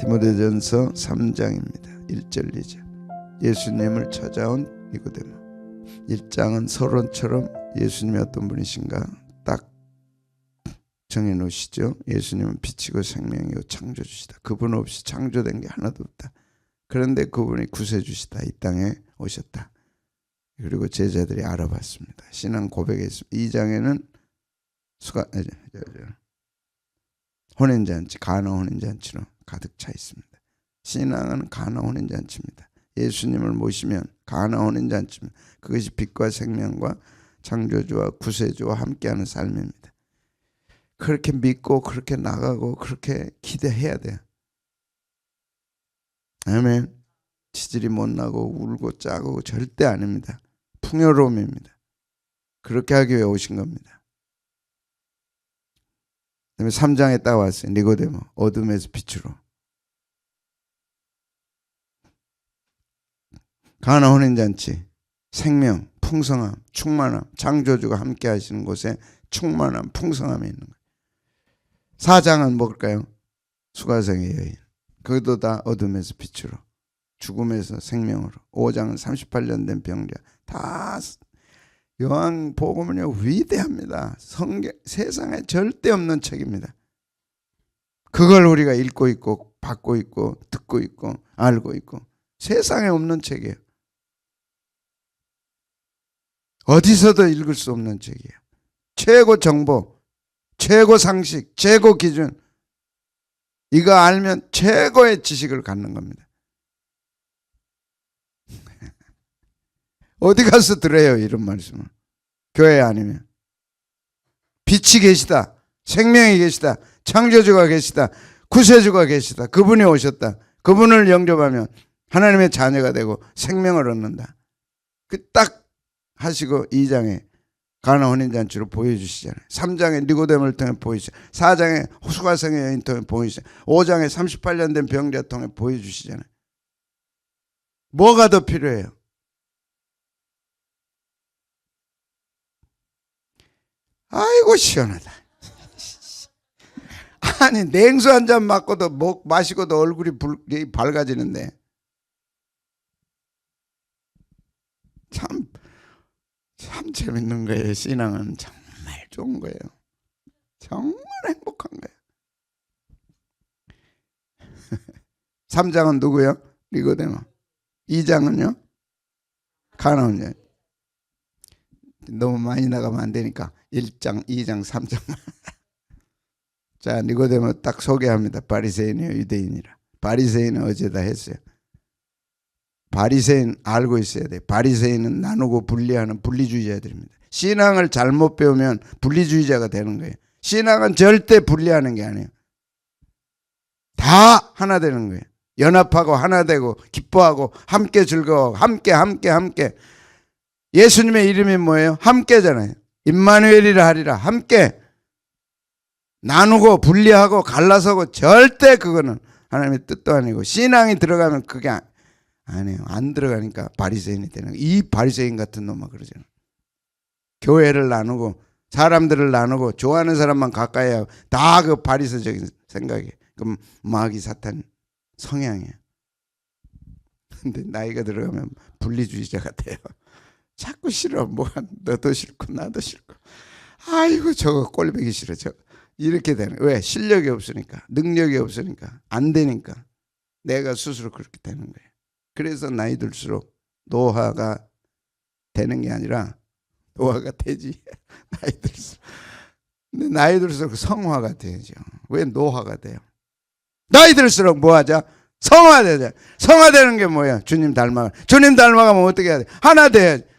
디모데전서 3장입니다. 1절 2절. 예수님을 찾아온 니고데모. 1장은 서론처럼 예수님이 어떤 분이신가 딱 정해놓으시죠. 예수님은 빛이고 생명이고 창조주시다. 그분 없이 창조된 게 하나도 없다. 그런데 그분이 구세주시다. 이 땅에 오셨다. 그리고 제자들이 알아봤습니다. 신앙 고백했습니다. 2장에는 혼인잔치, 가나 혼인잔치로 가득 차 있습니다. 신앙은 가나 혼인잔치입니다. 예수님을 모시면 가나 혼인잔치입니다. 그것이 빛과 생명과 창조주와 구세주와 함께하는 삶입니다. 그렇게 믿고 그렇게 나가고 그렇게 기대해야 돼요. 아멘. 치질이 못 나고 울고 짜고 절대 아닙니다. 풍요로움입니다. 그렇게 하기 위해 오신 겁니다. 그다음에 3장에 딱 왔어요. 니고데모, 어둠에서 빛으로. 가나 혼인잔치, 생명, 풍성함, 충만함, 창조주가 함께 하시는 곳에 충만함, 풍성함이 있는 거예요. 4장은 뭘까요? 수가성의 여인. 그것도 다 어둠에서 빛으로, 죽음에서 생명으로. 5장은 38년 된 병자. 다 요한복음은요 위대합니다. 세상에 절대 없는 책입니다. 그걸 우리가 읽고 있고 받고 있고 듣고 있고 알고 있고 세상에 없는 책이에요. 어디서도 읽을 수 없는 책이에요. 최고 정보, 최고 상식, 최고 기준. 이거 알면 최고의 지식을 갖는 겁니다. 어디 가서 들어요 이런 말씀을. 교회 아니면. 빛이 계시다. 생명이 계시다. 창조주가 계시다. 구세주가 계시다. 그분이 오셨다. 그분을 영접하면 하나님의 자녀가 되고 생명을 얻는다. 그 딱 하시고 2장에 가나 혼인잔치로 보여주시잖아요. 3장에 니고데모를 통해 보여주시잖아요. 4장에 수가성의 여인 통해 보여주시잖아요. 5장에 38년 된 병자 통해 보여주시잖아요. 뭐가 더 필요해요? 아이고 시원하다. 아니 냉수 한 잔 마시고도 얼굴이 밝아지는데 참 재밌는 거예요. 신앙은 정말 좋은 거예요. 정말 행복한 거예요. 3장은 누구요? 니고데모. 2장은요? 가나 혼인잔치. 너무 많이 나가면 안 되니까 1장, 2장, 3장만. 자, 니고데모 딱 소개합니다. 바리새인이요, 유대인이라. 바리새인은 어제 다 했어요. 바리새인 알고 있어야 돼요. 바리새인은 나누고 분리하는 분리주의자들입니다. 신앙을 잘못 배우면 분리주의자가 되는 거예요. 신앙은 절대 분리하는 게 아니에요. 다 하나 되는 거예요. 연합하고 하나 되고 기뻐하고 함께 즐거워 함께. 예수님의 이름이 뭐예요? 함께잖아요. 임마누엘이라 하리라. 함께. 나누고 분리하고 갈라서고 절대 그거는 하나님의 뜻도 아니고 신앙이 들어가면 그게 아니에요. 안 들어가니까 바리새인이 되는 거예요. 이 바리새인 같은 놈아 그러잖아요. 교회를 나누고 사람들을 나누고 좋아하는 사람만 가까이 하고 다 그 바리새적인 생각이에요. 그럼 마귀 사탄 성향이에요. 근데 나이가 들어가면 분리주의자가 돼요. 자꾸 싫어. 너도 싫고 나도 싫고. 아이고 저거 꼴보기 싫어. 이렇게 되는 거예요. 왜? 실력이 없으니까. 능력이 없으니까. 안 되니까. 내가 스스로 그렇게 되는 거예요. 그래서 나이 들수록 노화가 되는 게 아니라 노화가 되지. 나이 들수록. 근데 나이 들수록 성화가 되죠. 왜 노화가 돼요? 나이 들수록 뭐 하자? 성화되자. 성화되는 게 뭐야? 주님 닮아가. 주님 닮아가면 어떻게 해야 돼? 하나 돼야지.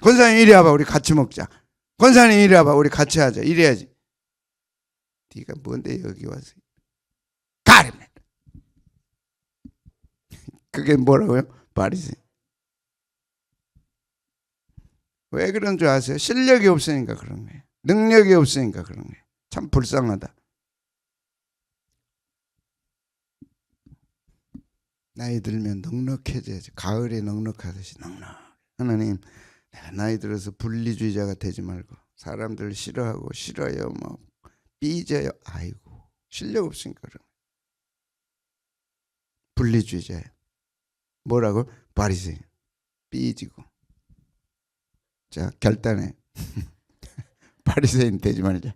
권사님 이리 와봐. 우리 같이 먹자. 권사님 이리 와봐. 우리 같이 하자. 이래야지. 네가 뭔데 여기 와서 가르면. 그게 뭐라고요? 바리새인. 왜 그런 줄 아세요? 실력이 없으니까 그런 거예요. 능력이 없으니까 그런 거예요. 참 불쌍하다. 나이 들면 넉넉해져야지. 가을에 넉넉하듯이 넉넉. 하나님 내가 나이 들어서 분리주의자가 되지 말고 사람들 싫어하고 싫어요 뭐 삐져요. 아이고 실력 없으니까 그런 거예요. 분리주의자예요. 뭐라고? 바리새인. 삐지고. 자, 결단해. 바리새인 되지 말자.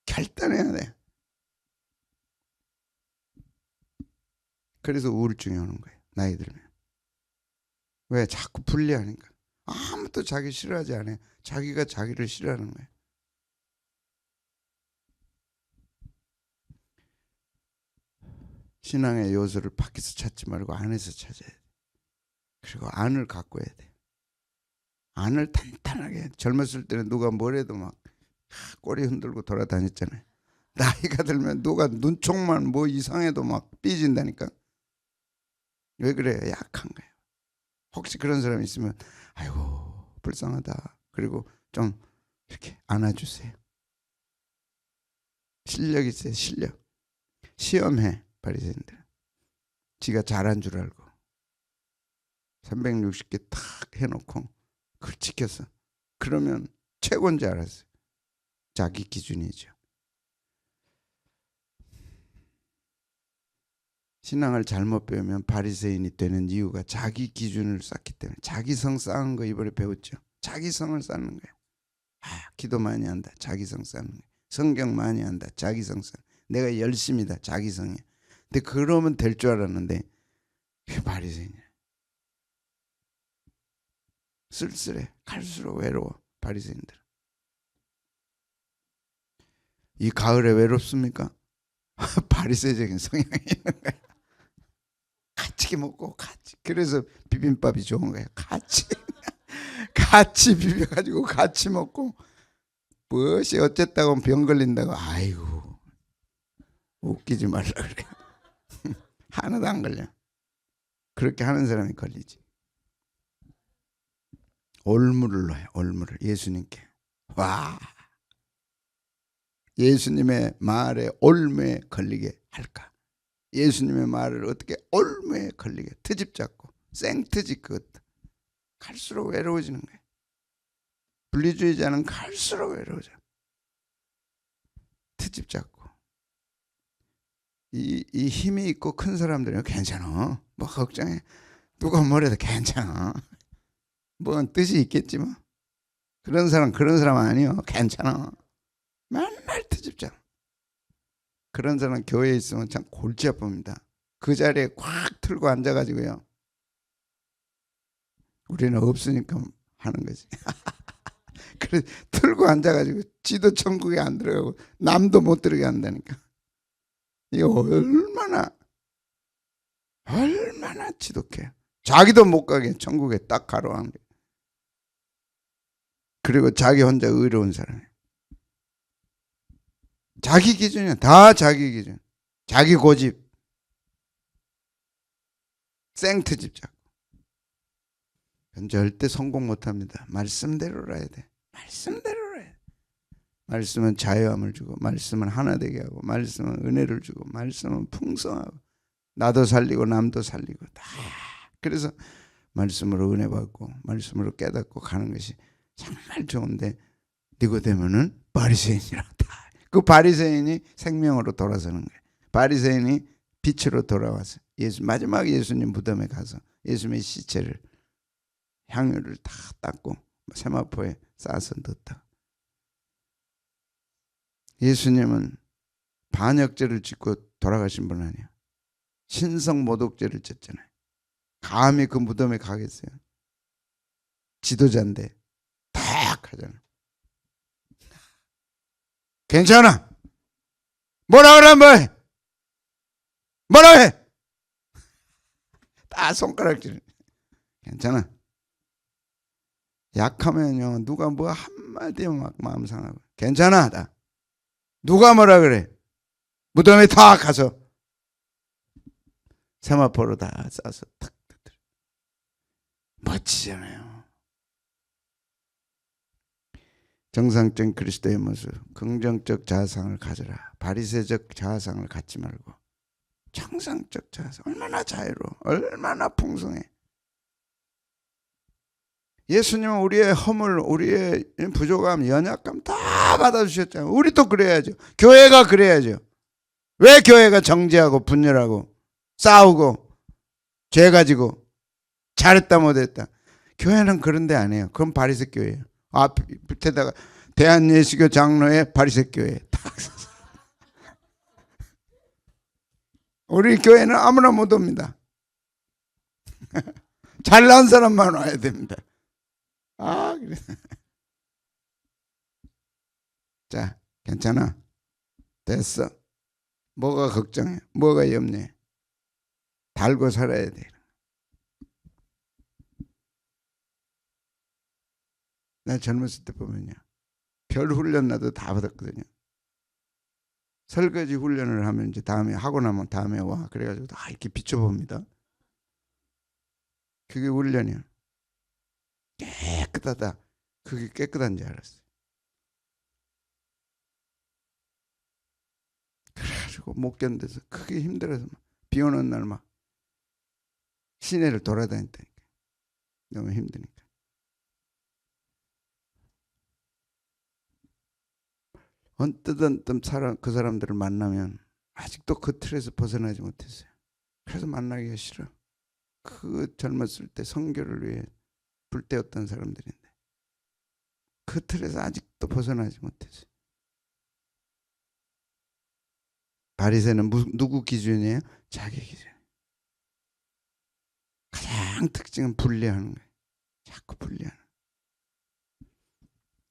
결단해야 돼. 그래서 우울증이 오는 거예요. 나이 들면. 왜? 자꾸 분리하니까. 아무도 자기 싫어하지 않아요. 자기가 자기를 싫어하는 거예요. 신앙의 요소를 밖에서 찾지 말고 안에서 찾아야 돼. 그리고 안을 가꿔야 돼. 안을 탄탄하게. 젊었을 때는 누가 뭐래도 막 꼬리 흔들고 돌아다녔잖아요. 나이가 들면 누가 눈총만 뭐 이상해도 막 삐진다니까. 왜 그래요? 약한 거예요. 혹시 그런 사람 있으면 아이고 불쌍하다. 그리고 좀 이렇게 안아주세요. 실력 있어요. 실력. 시험해. 바리새인들. 지가 잘한 줄 알고 360개 탁 해놓고 그걸 지켰어. 그러면 최고인 줄 알았어요. 자기 기준이죠. 신앙을 잘못 배우면 바리새인이 되는 이유가 자기 기준을 쌓기 때문에. 자기성 쌓은 거 이번에 배웠죠. 자기성을 쌓는 거예요. 기도 많이 한다. 자기성 쌓는 거예요. 성경 많이 한다. 자기성 쌓는 거예요. 내가 열심이다. 자기성이야. 근데 그러면 될 줄 알았는데 그게 바리새인이야. 쓸쓸해. 갈수록 외로워. 바리새인들. 이 가을에 외롭습니까? 바리새적인 성향이 있는 거야. 같이 먹고 같이. 그래서 비빔밥이 좋은 거야. 같이 비벼가지고 같이 먹고. 무엇이 어쨌다고 병 걸린다고. 아이고 웃기지 말라 그래. 하나도 안 걸려. 그렇게 하는 사람이 걸리지. 올무를 넣어요. 올무를 예수님께. 와, 예수님의 말에 올무에 걸리게 할까? 예수님의 말을 어떻게 올무에 걸리게. 트집 잡고 생트집. 그것도 갈수록 외로워지는 거예요. 분리주의자는 갈수록 외로워져. 트집 잡고. 이 힘이 있고 큰 사람들은 괜찮아. 뭐 걱정해. 누가 뭐래도 괜찮아. 뭔 뜻이 있겠지 뭐. 그런 사람 아니요. 괜찮아. 맨날 트집 잡. 그런 사람 교회에 있으면 참 골치 아픕니다. 그 자리에 꽉 틀고 앉아가지고요. 우리는 없으니까 하는 거지. 그래 틀고 앉아가지고 지도 천국에 안 들어가고 남도 못 들어게 한다니까. 이거 얼마나 지독해. 자기도 못 가게 천국에 딱 가로한 게. 그리고 자기 혼자 의로운 사람이에요. 자기 기준이야. 다 자기 기준. 자기 고집. 생트집 잡고. 절대 성공 못합니다. 말씀대로라 해야 돼. 말씀대로라 해야 돼. 말씀은 자유함을 주고, 말씀은 하나 되게 하고, 말씀은 은혜를 주고, 말씀은 풍성하고, 나도 살리고 남도 살리고 다. 그래서 말씀으로 은혜 받고 말씀으로 깨닫고 가는 것이 정말 좋은데, 니고데모는 바리새인이라 다. 그 바리새인이 생명으로 돌아서는 거예요. 바리새인이 빛으로 돌아와서 마지막 예수님 무덤에 가서 예수님의 시체를 향유를 다 닦고 세마포에 싸서 넣었다. 예수님은 반역죄를 짓고 돌아가신 분 아니야. 신성모독죄를 졌잖아요. 감히 그 무덤에 가겠어요? 지도자인데 딱 하잖아. 괜찮아. 뭐라 그래 뭐해. 뭐라 해. 다 손가락질. 괜찮아. 약하면요 누가 뭐 한마디면 막 마음 상하고. 괜찮아. 다. 누가 뭐라 그래. 무덤에 다 가서 세마포로 다 싸서 탁 뜯더라. 멋지잖아요. 정상적인 그리스도의 모습, 긍정적 자아상을 가져라. 바리새적 자아상을 갖지 말고 정상적 자아상. 얼마나 자유로워. 얼마나 풍성해. 예수님은 우리의 허물, 우리의 부족함, 연약감 다 받아주셨잖아요. 우리도 그래야죠. 교회가 그래야죠. 왜 교회가 정죄하고 분열하고 싸우고 죄 가지고 잘했다 못했다. 교회는 그런 데 아니에요. 그건 바리새 교회예요. 밑에다가 대한예수교 장로의 바리새 교회 딱 써서. 우리 교회는 아무나 못 옵니다. 잘난 사람만 와야 됩니다. 그래. 자, 괜찮아. 됐어. 뭐가 걱정해? 뭐가 염려해? 달고 살아야 돼. 나 젊었을 때 보면요, 별 훈련 나도 다 받았거든요. 설거지 훈련을 하면 이제 다음에 하고 나면 다음에 와 그래가지고 다 이렇게 비춰봅니다. 그게 훈련이야. 깨끗하다. 그게 깨끗한 줄 알았어요. 그래가지고 못 견뎌서 크게 힘들어서 비 오는 날 막 시내를 돌아다녔다니까. 너무 힘드니까. 언뜻 그 사람들을 만나면 아직도 그 틀에서 벗어나지 못했어요. 그래서 만나기가 싫어. 그 젊었을 때 선교를 위해 불태웠던 사람들인데 그 틀에서 아직도 벗어나지 못했어요. 바리새는 누구 기준이에요? 자기 기준. 가장 특징은 분리하는 거예요. 자꾸 분리하는 거예요.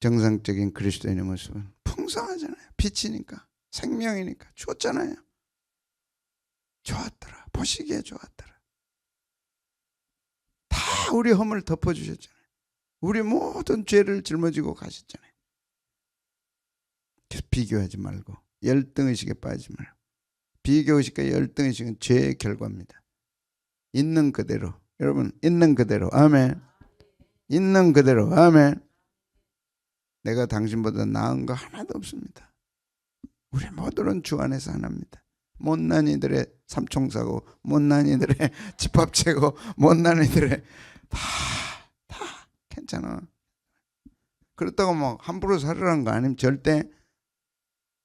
정상적인 그리스도인의 모습은 풍성하잖아요. 빛이니까, 생명이니까 좋잖아요. 좋았더라. 보시기에 좋았더라. 다 우리 허물을 덮어주셨잖아요. 우리 모든 죄를 짊어지고 가셨잖아요. 그래서 비교하지 말고 열등의식에 빠지지 말고. 비교의식과 열등의식은 죄의 결과입니다. 있는 그대로. 여러분, 있는 그대로. 아멘. 있는 그대로. 아멘. 내가 당신보다 나은 거 하나도 없습니다. 우리 모두는 주 안에서 하나입니다. 못난 이들의 삼총사고, 못난 이들의 집합체고, 못난 이들의 다 괜찮아. 그렇다고 막 함부로 살으라는 거 아니면 절대.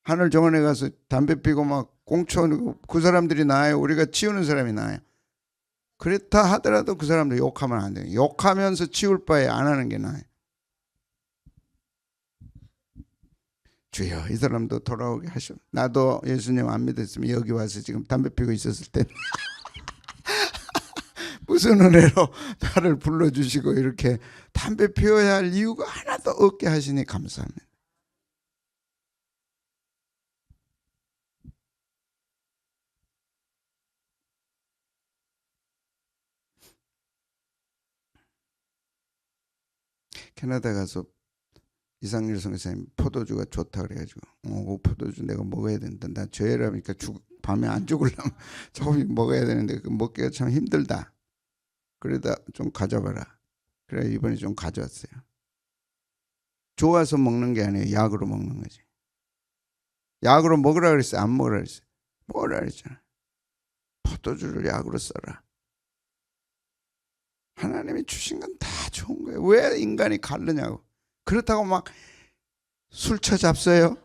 하늘 정원에 가서 담배 피고 막 공초하고 그 사람들이 나아요. 우리가 치우는 사람이 나아요. 그렇다 하더라도 그 사람들 욕하면 안 돼요. 욕하면서 치울 바에 안 하는 게 나아요. 주여, 이 사람도 돌아오게 하시오. 나도 예수님 안 믿었으면 여기 와서 지금 담배 피고 있었을 때 무슨 은혜로 나를 불러주시고 이렇게 담배 피워야 할 이유가 하나도 없게 하시니 감사합니다. 캐나다 가서 이상일 선생님 포도주가 좋다 그래가지고 그 포도주 내가 먹어야 된다. 나 죄라니까 밤에 안 죽으려면 조금 먹어야 되는데 그 먹기가 참 힘들다. 그러다 좀 가져봐라. 그래 이번에 좀 가져왔어요. 좋아서 먹는 게 아니에요. 약으로 먹는 거지. 약으로 먹으라 그랬어요? 안 먹으라 그랬어요? 먹으라 그랬잖아. 포도주를 약으로 써라. 하나님이 주신 건 다 좋은 거예요. 왜 인간이 가르냐고. 그렇다고 막 술쳐 잡숴요?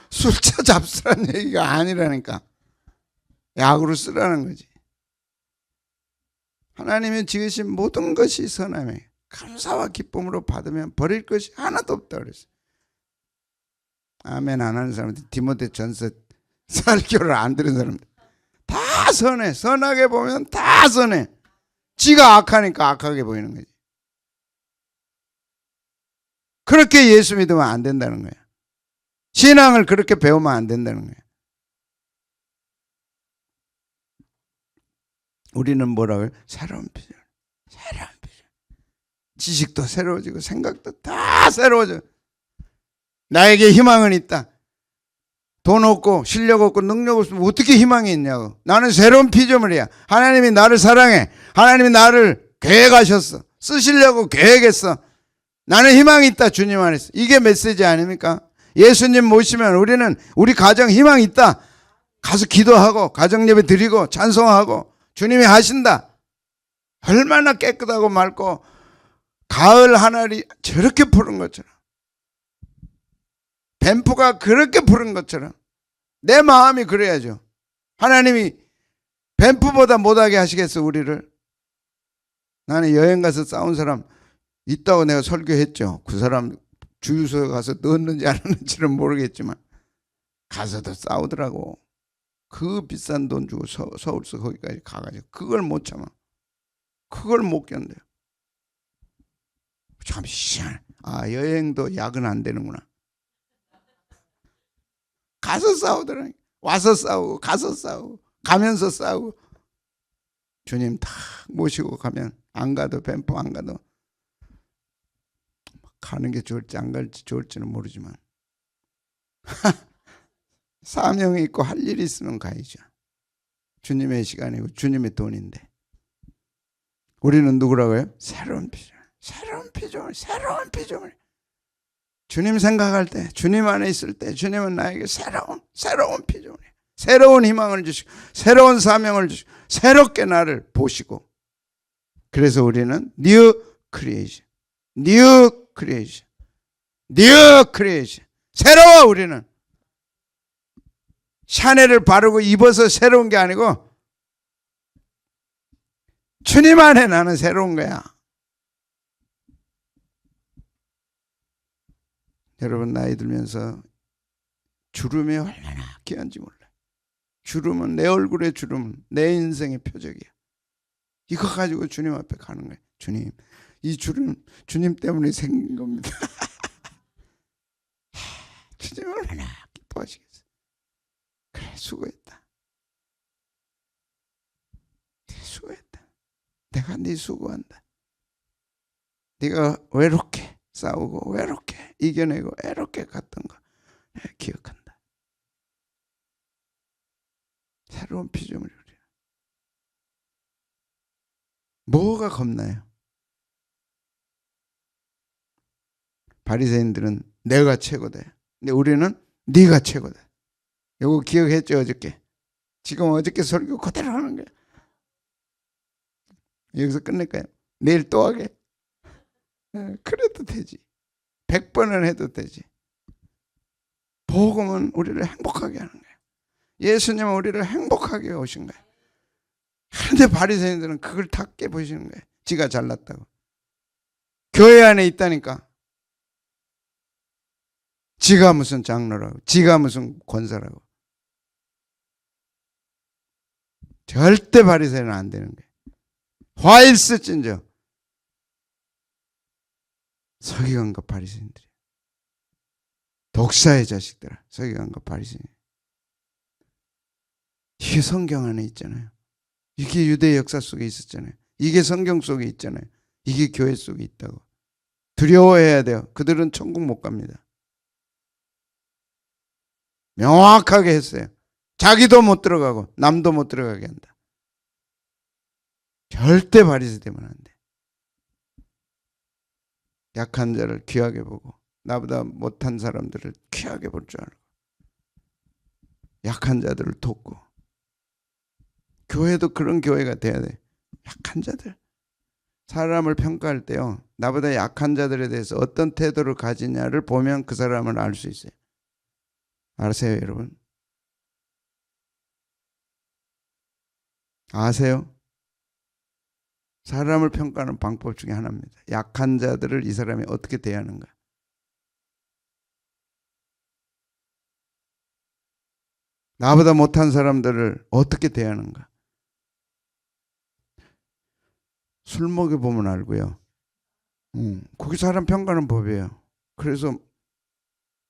술쳐 잡수라는 얘기가 아니라니까. 약으로 쓰라는 거지. 하나님이 지으신 모든 것이 선함이에요. 감사와 기쁨으로 받으면 버릴 것이 하나도 없다 그랬어요. 아멘 안 하는 사람들, 디모데전서 설교를 안 들은 사람들 다 선해. 선하게 보면 다 선해. 지가 악하니까 악하게 보이는 거지. 그렇게 예수 믿으면 안 된다는 거야. 신앙을 그렇게 배우면 안 된다는 거야. 우리는 뭐라고요? 새로운 비전. 새로운 비전. 지식도 새로워지고 생각도 다 새로워져. 나에게 희망은 있다. 돈 없고 실력 없고 능력 없으면 어떻게 희망이 있냐고. 나는 새로운 피조물이야. 하나님이 나를 사랑해. 하나님이 나를 계획하셨어. 쓰시려고 계획했어. 나는 희망이 있다. 주님 안에서. 이게 메시지 아닙니까? 예수님 모시면 우리는 우리 가정 희망이 있다. 가서 기도하고 가정 예배 드리고 찬송하고 주님이 하신다. 얼마나 깨끗하고 맑고 가을 하늘이 저렇게 푸른 것처럼 뱀프가 그렇게 푸른 것처럼 내 마음이 그래야죠. 하나님이 뱀프보다 못하게 하시겠어 우리를? 나는 여행 가서 싸운 사람 있다고 내가 설교했죠. 그 사람 주유소에 가서 넣었는지 안 넣었는지는 모르겠지만 가서도 싸우더라고. 그 비싼 돈 주고 서울서 거기까지 가가지고 그걸 못 참아. 그걸 못 견뎌요. 참 희한해. 아, 여행도 야근 안 되는구나. 가서 싸우더라니. 와서 싸우고 가서 싸우고 가면서 싸우고. 주님 탁 모시고 가면 안 가도 뱀프 안 가도 가는 게 좋을지 안 갈지 좋을지는 모르지만 사명이 있고 할 일이 있으면 가야죠. 주님의 시간이고 주님의 돈인데. 우리는 누구라고요? 새로운 피조물, 새로운 피조물, 새로운 피조물. 주님 생각할 때, 주님 안에 있을 때 주님은 나에게 새로운 피조물, 새로운 희망을 주시고 새로운 사명을 주시고 새롭게 나를 보시고. 그래서 우리는 뉴 크리에이션, 뉴 크리에이션, 뉴 크리에이션. 새로워. 우리는 샤넬을 바르고 입어서 새로운 게 아니고 주님 안에 나는 새로운 거야. 여러분 나이 들면서 주름이 얼마나 귀한지 몰라요. 주름은 내 얼굴의 주름은 내 인생의 표적이야. 이거 가지고 주님 앞에 가는 거예요. 주님, 이 주름 주님 때문에 생긴 겁니다. 주님 얼마나 기뻐하시겠어요. 그래, 수고했다. 수고했다. 내가 네 수고한다. 네가 외롭게 싸우고 외롭게 이겨내고 애롭게 갔던 거 내가 기억한다. 새로운 피조물이 우리. 뭐가 겁나요? 바리새인들은 내가 최고다. 근데 우리는 네가 최고다. 이거 기억했죠 어저께? 지금 어저께 설교 그대로 하는 거야. 여기서 끝낼까요? 내일 또 하게? 그래도 되지. 100번은 해도 되지. 복음은 우리를 행복하게 하는 거예요. 예수님은 우리를 행복하게 오신 거예요. 그런데 바리새인들은 그걸 다 깨보시는 거예요. 지가 잘났다고. 교회 안에 있다니까. 지가 무슨 장로라고, 지가 무슨 권사라고. 절대 바리새인은 안 되는 거예요. 화일스진저 서기관과 바리새인들이, 독사의 자식들아, 서기관과 바리새인. 이게 성경 안에 있잖아요. 이게 유대 역사 속에 있었잖아요. 이게 성경 속에 있잖아요. 이게 교회 속에 있다고. 두려워해야 돼요. 그들은 천국 못 갑니다. 명확하게 했어요. 자기도 못 들어가고 남도 못 들어가게 한다. 절대 바리새 되면 안 돼. 약한 자를 귀하게 보고 나보다 못한 사람들을 귀하게 볼 줄 알고 약한 자들을 돕고. 교회도 그런 교회가 돼야 돼. 약한 자들. 사람을 평가할 때요, 나보다 약한 자들에 대해서 어떤 태도를 가지냐를 보면 그 사람을 알 수 있어요. 아세요 여러분? 아세요? 사람을 평가하는 방법 중에 하나입니다. 약한 자들을 이 사람이 어떻게 대하는가. 나보다 못한 사람들을 어떻게 대하는가. 술 먹여보면 알고요. 거기 사람 평가하는 법이에요. 그래서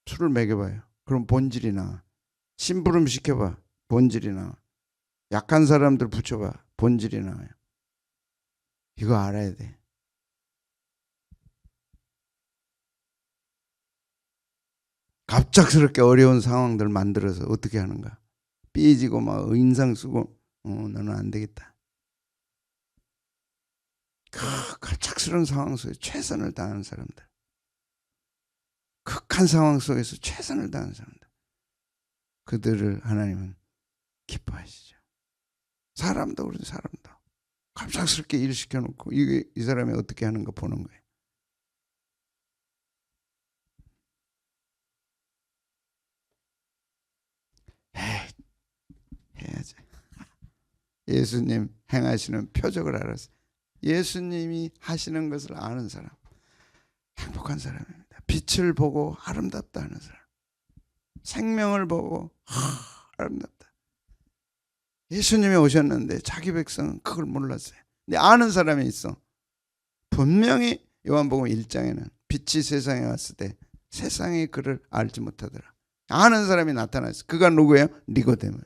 술을 먹여봐요. 그럼 본질이 나와. 심부름 시켜봐. 본질이 나와. 약한 사람들 붙여봐. 본질이 나와요. 이거 알아야 돼. 갑작스럽게 어려운 상황들 만들어서 어떻게 하는가. 삐지고 막 인상 쓰고 너는 안 되겠다. 그 갑작스러운 상황 속에 최선을 다하는 사람들. 극한 상황 속에서 최선을 다하는 사람들. 그들을 하나님은 기뻐하시죠. 사람도 우리 사람도. 갑작스럽게 일 시켜놓고 이 사람이 어떻게 하는가 보는 거예요. 예수님 행하시는 표적을 알았어요. 예수님이 하시는 것을 아는 사람, 행복한 사람입니다. 빛을 보고 아름답다 하는 사람, 생명을 보고 아름답다. 예수님이 오셨는데 자기 백성은 그걸 몰랐어요. 근데 아는 사람이 있어. 분명히 요한복음 1장에는 빛이 세상에 왔을 때 세상이 그를 알지 못하더라. 아는 사람이 나타났어요. 그가 누구예요? 니고데모.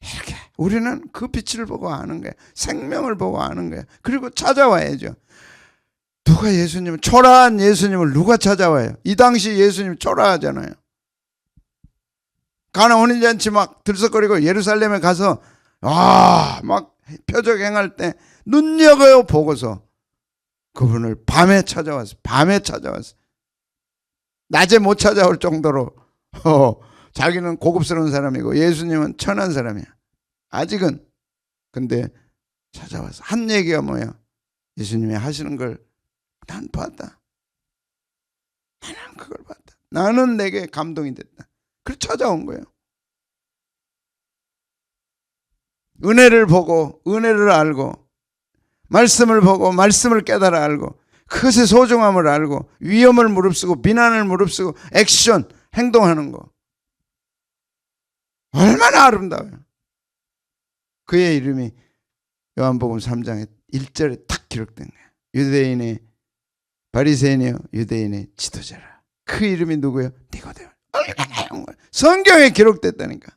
이렇게 우리는 그 빛을 보고 아는 거야. 생명을 보고 아는 거야. 그리고 찾아와야죠. 누가 예수님을, 초라한 예수님을 누가 찾아와요? 이 당시 예수님 초라하잖아요. 가나 혼인잔치 막 들썩거리고 예루살렘에 가서 막 표적 행할 때 눈여겨 보고서 그분을 밤에 찾아왔어. 밤에 찾아왔어. 낮에 못 찾아올 정도로 자기는 고급스러운 사람이고 예수님은 천한 사람이야. 아직은. 근데 찾아와서 한 얘기가 뭐야? 예수님이 하시는 걸 난 봤다. 나는 그걸 봤다. 나는 내게 감동이 됐다. 그래서 찾아온 거예요. 은혜를 보고 은혜를 알고, 말씀을 보고 말씀을 깨달아 알고, 그것의 소중함을 알고, 위험을 무릅쓰고 비난을 무릅쓰고 액션, 행동하는 거 얼마나 아름다워요. 그의 이름이 요한복음 3장에 1절에 딱 기록된 거예요. 유대인의 바리새인이요 유대인의 지도자라. 그 이름이 누구예요? 니고데모. 성경에 기록됐다니까.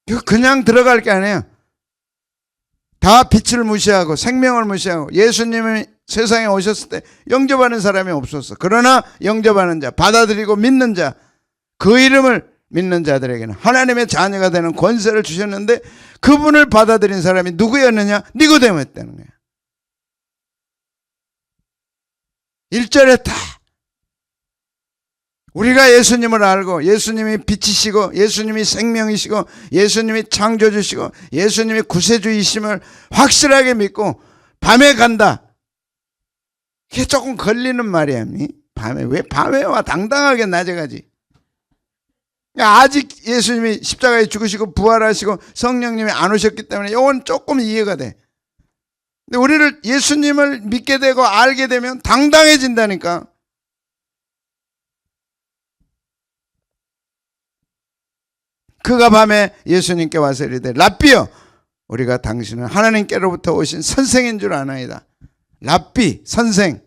이거 그냥 들어갈 게 아니에요. 다 빛을 무시하고 생명을 무시하고 예수님이 세상에 오셨을 때 영접하는 사람이 없었어. 그러나 영접하는 자, 받아들이고 믿는 자, 그 이름을 믿는 자들에게는 하나님의 자녀가 되는 권세를 주셨는데, 그분을 받아들인 사람이 누구였느냐? 니고데모였다는 거예요. 1절에 다 우리가 예수님을 알고, 예수님이 빛이시고 예수님이 생명이시고 예수님이 창조주시고 예수님이 구세주이심을 확실하게 믿고 밤에 간다. 이게 조금 걸리는 말이야. 밤에, 왜 밤에 와? 당당하게 낮에 가지. 아직 예수님이 십자가에 죽으시고 부활하시고 성령님이 안 오셨기 때문에 이건 조금 이해가 돼. 근데 우리를 예수님을 믿게 되고 알게 되면 당당해진다니까. 그가 밤에 예수님께 와서 이르되 랍비여, 우리가 당신은 하나님께로부터 오신 선생인 줄 아나이다. 랍비, 선생.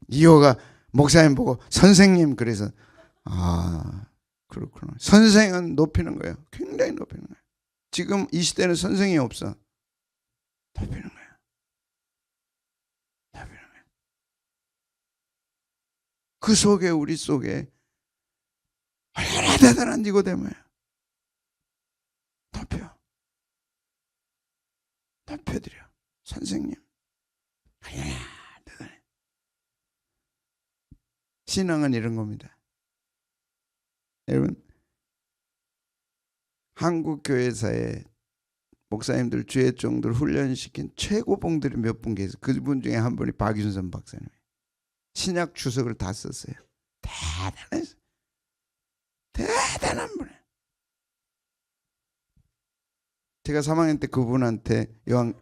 이호가 목사님 보고 선생님, 그래서 그렇구나. 선생은 높이는 거예요. 굉장히 높이는 거예요. 지금 이 시대는 선생이 없어. 높이는 거예요. 높이는 거예요. 그 속에, 우리 속에 얼마나 대단한 니고데모예요. 높여드려. 선생님. 얼마나 대단해. 신앙은 이런 겁니다. 여러분, 한국 교회사에 목사님들, 주회종들 훈련시킨 최고봉들이 몇 분 계세요. 그분 중에 한 분이 박윤선 박사님. 신약 주석을 다 썼어요. 대단했어요. 대단한 분이에요. 제가 3학년 때 그분한테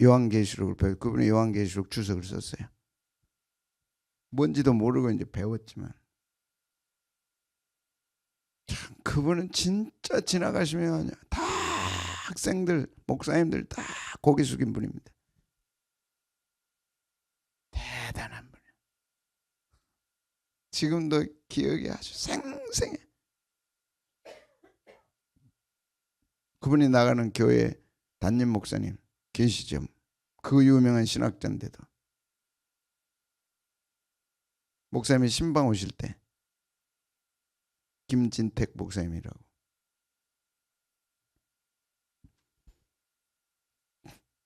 요한계시록을 배웠어요. 그분이 요한계시록 주석을 썼어요. 뭔지도 모르고 이제 배웠지만, 참 그분은 진짜 지나가시면 다 학생들, 목사님들 다 고개 숙인 분입니다. 대단한 분이에요. 지금도 기억이 아주 생생해. 그분이 나가는 교회 담임 목사님 계시죠? 그 유명한 신학자인데도 목사님이 신방 오실 때 김진택 목사님이라고,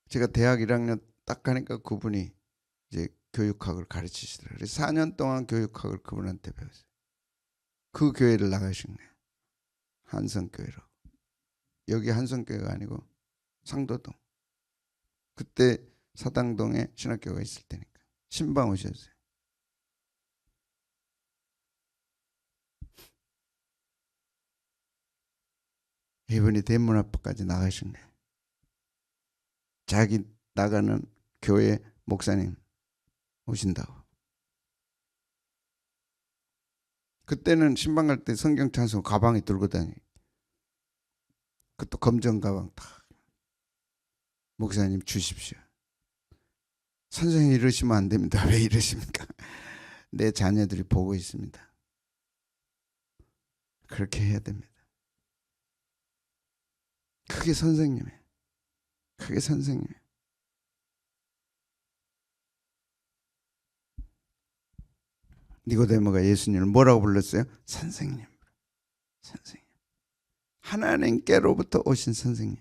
제가 대학 1학년 딱 가니까 그분이 이제 교육학을 가르치시더라고요. 그래서 4년 동안 교육학을 그분한테 배웠어요. 그 교회를 나가신 거예요. 한성교회로. 여기 한성교회가 아니고 상도동. 그때 사당동에 신학교가 있을 때니까 신방 오셨어요. 이분이 대문 앞까지 나가신 거예요. 자기 나가는 교회 목사님 오신다고. 그때는 신방 갈 때 성경 찬송 가방에 들고 다니. 그것도 검정 가방 딱. 목사님 주십시오. 선생님 이러시면 안 됩니다. 왜 이러십니까? 내 자녀들이 보고 있습니다. 그렇게 해야 됩니다. 그게 선생님이에요. 그게 선생님이에요. 니고데모가 예수님을 뭐라고 불렀어요? 선생님. 선생님. 하나님께로부터 오신 선생님.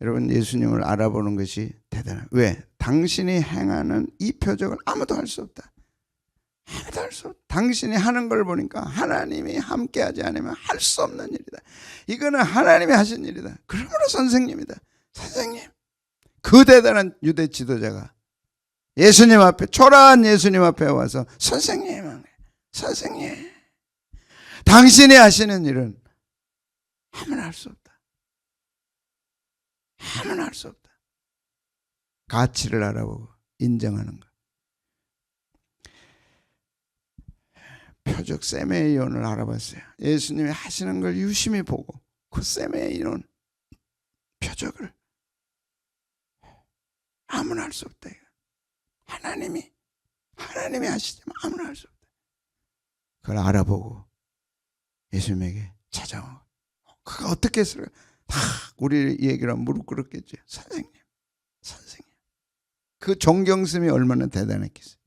여러분, 예수님을 알아보는 것이 대단해요. 왜? 당신이 행하는 이 표적을 아무도 할 수 없다. 아무도 할 수 없다. 당신이 하는 걸 보니까 하나님이 함께하지 않으면 할 수 없는 일이다. 이거는 하나님이 하신 일이다. 그러므로 선생님이다. 선생님. 그 대단한 유대 지도자가 예수님 앞에, 초라한 예수님 앞에 와서 선생님, 선생님, 당신이 하시는 일은 아무나 할 수 없다. 아무나 할 수 없다. 가치를 알아보고 인정하는 것. 표적 세메이온을 알아봤어요. 예수님이 하시는 걸 유심히 보고 그 세메이온 표적을 아무나 할 수 없다. 하나님이 하시지만 아무나 할 수 없다. 그걸 알아보고 예수님에게 찾아온. 그가 어떻게 했을까? 다 우리 얘기를 하면 무릎 꿇었겠죠. 선생님, 선생님. 그 존경심이 얼마나 대단했겠어요.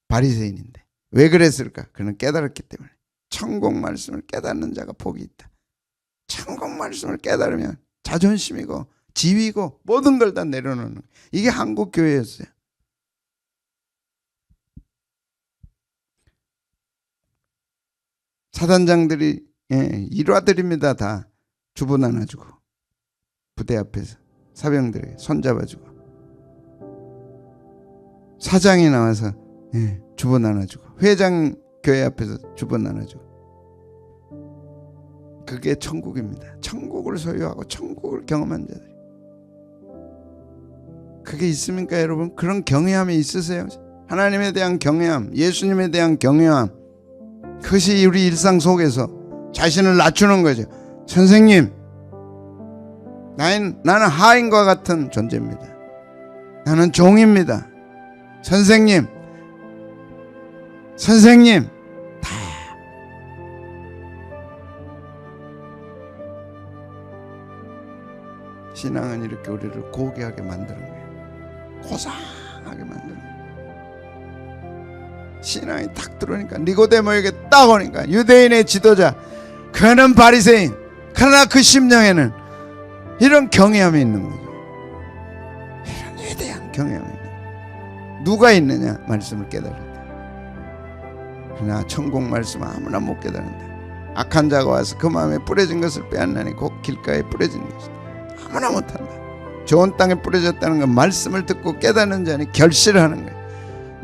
바리새인인데 왜 그랬을까? 그는 깨달았기 때문에. 천국 말씀을 깨닫는 자가 복이 있다. 천국 말씀을 깨달으면 자존심이고 지위고 모든 걸 다 내려놓는 거예요. 이게 한국 교회였어요. 사단장들이 일화들입니다. 다 주보 나눠주고 부대 앞에서 사병들에게 손잡아주고 사장이 나와서 주보 나눠주고 회장 교회 앞에서 주보 나눠주고. 그게 천국입니다. 천국을 소유하고 천국을 경험한 자들이. 그게 있습니까 여러분? 그런 경외함이 있으세요? 하나님에 대한 경외함, 예수님에 대한 경외함. 그것이 우리 일상 속에서 자신을 낮추는 거죠. 선생님, 나는 하인과 같은 존재입니다. 나는 종입니다. 선생님, 다 신앙은 이렇게 우리를 고귀하게 만드는 거예요. 고상하게 만드는 거예요. 신앙이 딱 들어오니까, 니고데모에게 딱 오니까 유대인의 지도자, 그는 바리새인, 그러나 그 심령에는 이런 경외함이 있는 거죠. 이런 위대한 경외함이 있는 거예요. 누가 있느냐? 말씀을 깨달을 때. 그러나 천국 말씀 아무나 못 깨달는다. 악한 자가 와서 그 마음에 뿌려진 것을 빼앗나니 곧 길가에 뿌려진 것이다. 아무나 못한다. 좋은 땅에 뿌려졌다는 건 말씀을 듣고 깨닫는 자니 결실을 하는 거예요.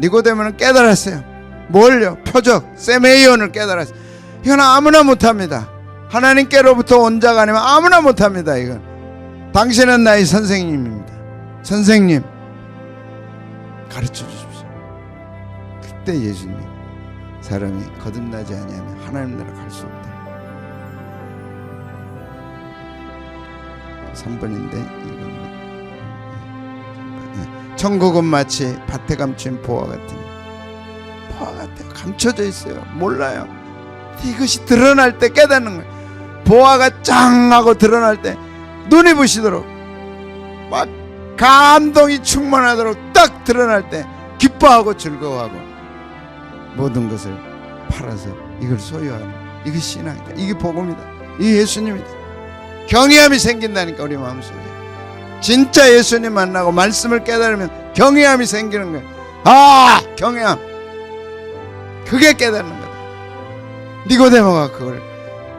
니고데모는 깨달았어요. 뭘요? 표적, 세메이온을 깨달았어요. 이건 아무나 못합니다. 하나님께로부터 온 자가 아니면 아무나 못합니다. 이건 당신은 나의 선생님입니다. 선생님, 가르쳐 주십시오. 그때 예수님이 사람이 거듭나지 아니하면 하나님 나라 갈 수 없다. 3번인데 이건 천국은 마치 밭에 감춘 보화 같으니, 보화 같아요. 감춰져 있어요. 몰라요. 이것이 드러날 때 깨닫는 거예요. 보화가 짱 하고 드러날 때 눈이 부시도록 막 감동이 충만하도록 딱 드러날 때 기뻐하고 즐거워하고 모든 것을 팔아서 이걸 소유하는, 이게 신앙이다. 이게 복음이다. 이게 예수님이다. 경외함이 생긴다니까. 우리 마음속에 진짜 예수님 만나고 말씀을 깨달으면 경외함이 생기는 거예요. 아, 경외함. 그게 깨닫는 거다. 니고데모가 그걸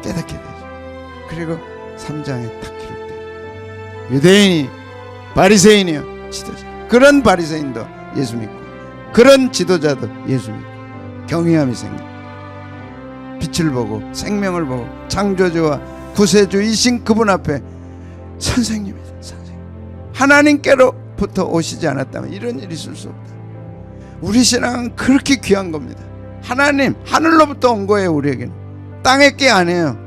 깨닫게 되죠. 그리고 3장에 딱 기록돼요. 유대인이 바리새인이요 지도자. 그런 바리새인도 예수 믿고, 그런 지도자도 예수 믿고 경외함이 생겨. 빛을 보고 생명을 보고 창조주와 구세주이신 그분 앞에 선생님이죠. 선생님. 하나님께로부터 오시지 않았다면 이런 일이 있을 수 없다. 우리 신앙은 그렇게 귀한 겁니다. 하나님, 하늘로부터 온 거예요. 우리에게는 땅의 게 아니에요.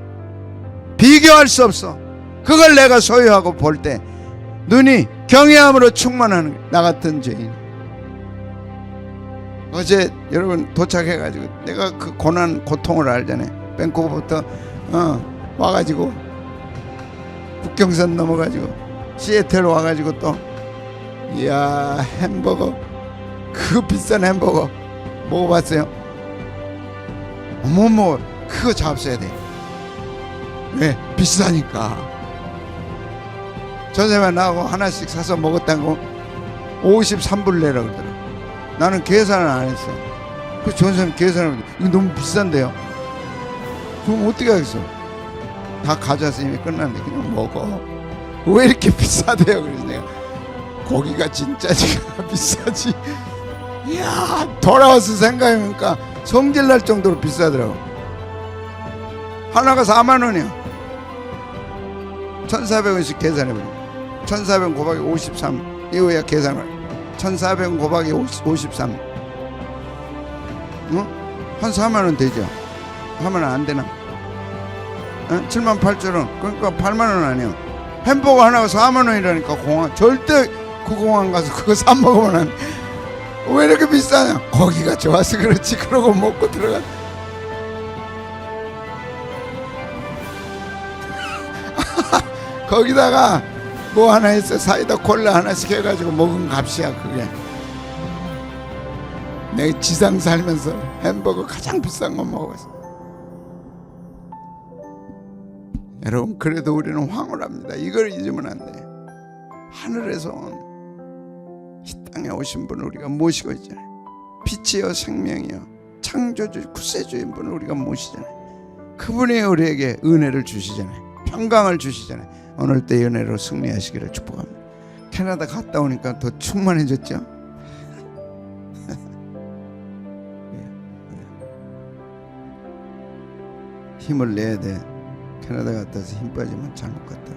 비교할 수 없어. 그걸 내가 소유하고 볼 때 눈이 경외함으로 충만하는 거예요. 나 같은 죄인. 어제 여러분 도착해가지고 내가 그 고난 고통을 알잖아요. 밴쿠버부터 와가지고 국경선 넘어가지고 시애틀 와가지고 또 이야 햄버거, 그 비싼 햄버거 먹어봤어요? 어머머, 그거 잡숴야 돼. 왜? 비싸니까. 전세만 나하고 하나씩 사서 먹었다고 53불 내라 그러더라. 나는 계산을 안 했어. 그 전세는 계산을, 이거 너무 비싼데요. 그럼 어떻게 하겠어? 다 가져와서 이미 끝났는데 그냥 먹어. 왜 이렇게 비싸대요? 그래서 내가 고기가 진짜 비싸지. 이야, 돌아와서 생각해보니까 성질날 정도로 비싸더라고. 하나가 4만원이야 1400원씩 계산해버려. 1400 곱하기 53 이거야 계산을. 1400 곱하기 53 한 4만원 되죠? 하면 안 되나? 78,000원. 그러니까 8만원 아니야. 햄버거 하나가 4만원이라니까. 공항 절대 그 공항 가서 그거 사 먹으면 왜 이렇게 비싸냐? 고기가 좋아서 그렇지. 그러고 먹고 들어가. 거기다가 뭐 하나 했어. 사이다 콜라 하나씩 해가지고 먹은 값이야 그게. 내 지상 살면서 햄버거 가장 비싼 거 먹었어. 여러분, 그래도 우리는 황홀합니다. 이걸 잊으면 안 돼. 하늘에서 온 이 땅에 오신 분을 우리가 모시고 있잖아요. 빛이요 생명이요 창조주 구세주인 분을 우리가 모시잖아요. 그분이 우리에게 은혜를 주시잖아요. 평강을 주시잖아요. 오늘 때 은혜로 승리하시기를 축복합니다. 캐나다 갔다 오니까 더 충만해졌죠. 힘을 내야 돼. 캐나다 갔다 와서 힘 빠지면 잘못 갔다.